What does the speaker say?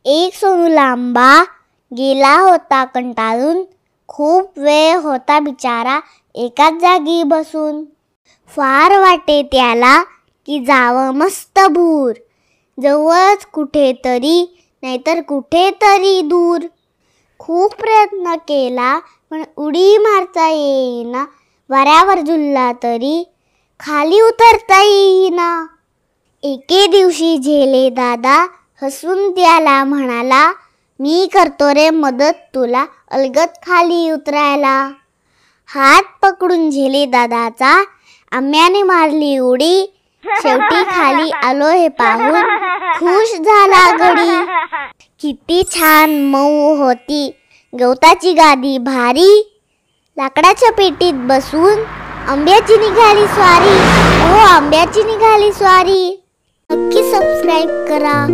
एक सोनू लांबा गेला होता कंटाळून, खूप वेळ होता बिचारा एकाच जागी बसून. फार वाटे त्याला की जावं मस्त भूर, जवळच कुठेतरी नाहीतर कुठेतरी दूर. खूप प्रयत्न केला पण उडी मारता येईना, वाऱ्यावर झुलला तरी खाली उतरता येईना. एके दिवशी झेले दादा हसून त्याला म्हणाला, मी करतो रे मदत तुला अलगद खाली उतरायला. हात पकडून झेले दादाचा आम्याने मारली उडी, शेवटी खाली आलो हे पाहून खुश झाला गडी. किती छान मऊ होती गवताची गादी भारी, लाकडाच्या पेटीत बसून आंब्याची निघाली स्वारी, हो आंब्याची निघाली स्वारी. नक्की सबस्क्राईब करा.